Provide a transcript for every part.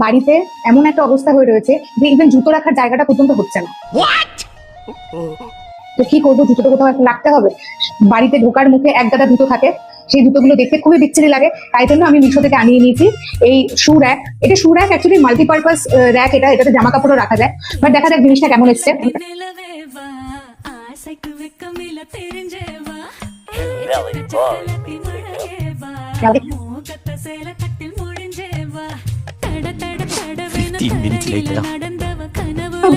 বাড়িতে এমন একটা অবস্থা হয়ে রয়েছে যে ইভেন জুতো রাখার জায়গাটা পর্যন্ত হচ্ছে না। তো কি করবো, জুতো তো কোথাও একটা রাখতে হবে। বাড়িতে ঢোকার মুখে এক গাদা জুতো থাকে, সেই জুতোগুলো দেখতে খুবই বিচ্ছিরি লাগে। তাই জন্য আমি মিশো থেকে আনিয়ে নিয়েছি এই শু র্যাক। এটা শু র্যাক অ্যাকচুয়ালি মাল্টিপারপাস র্যাক, এটাতে জামা কাপড়ও রাখা যায়। বাট দেখা যাক জিনিসটা কেমন এসছে।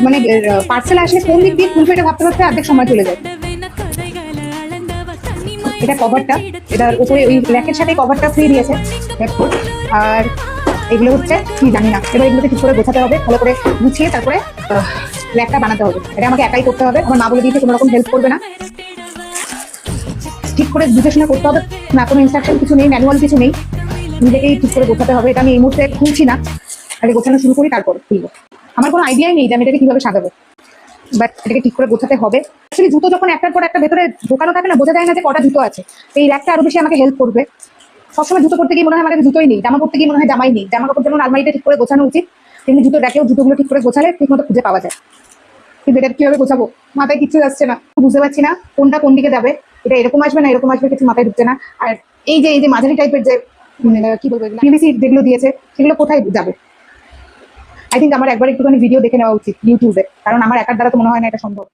মানে পার্সেল আসলে কোন দিক দিয়ে খুলবে এটা ভাবতে ভাবতে অর্ধেক সময় চলে যায়। এটা কভারটা, এটার উপরে ওই র্যাকের সাথে কভারটা ফ্রি দিয়েছে। আর এগুলো হচ্ছে কি জানি না, এবার এগুলোকে ঠিক করে গোছাতে হবে, ভালো করে গুছিয়ে তারপরে র্যাকটা বানাতে হবে। এটা আমাকে একাই করতে হবে, আমার মা বলে দিয়েছে কোনো রকম হেল্প করবে না, ঠিক করে বুঝেশোনা করতে হবে। না কোনো ইনস্ট্রাকশন কিছু নেই, ম্যানুয়াল কিছু নেই, নিজেকেই ঠিক করে গোছাতে হবে। এটা আমি এই মুহূর্তে খুলছি না, আগে গোছানো শুরু করি তারপর খুলবো। আমার কোনো আইডিয়াই নেই যে আমি এটাকে কিভাবে সাজাবো, বাট এটাকে ঠিক করে গোছাতে হবে। অ্যাকচুয়ালি জুতো যখন একটার পর একটা ভেতরে ঢোকানো থাকে না, বোঝা যায় না যে কটা জুতো আছে। এই র্যাকটা আরো বেশি আমাকে হেল্প করবে। সবসময় জুতো পড়তে গিয়ে মনে হয় আমার কাছে জুতোই নেই, জামা পড়তে গিয়ে মনে হয় জামাই নেই। জামা কাপড় যেমন আলমারিটা ঠিক করে গোছানো উচিত, তেমনি জুতো র্যাকেও জুতোগুলো ঠিক করে গোছালে ঠিক মতো খুঁজে পাওয়া যায়। কিন্তু এটা কিভাবে গোছাবো, মাথায় কিচ্ছু আসছে না, বুঝতে পারছি না কোনটা কোন দিকে যাবে। এটা এরকম আসবে না এরকম আসবে, কিছু মাথায় ঢুকছে না। আর এই যে মাঝারি টাইপের যে কি বলবো, পিভিসি যেগুলো দিয়েছে সেগুলো কোথায় যাবে। আই থিঙ্ক আমার একবার একটুখানি ভিডিও দেখে নেওয়া উচিত ইউটিউবে, কারণ আমার একার দ্বারা তো মনে হয় না এটা সম্ভব।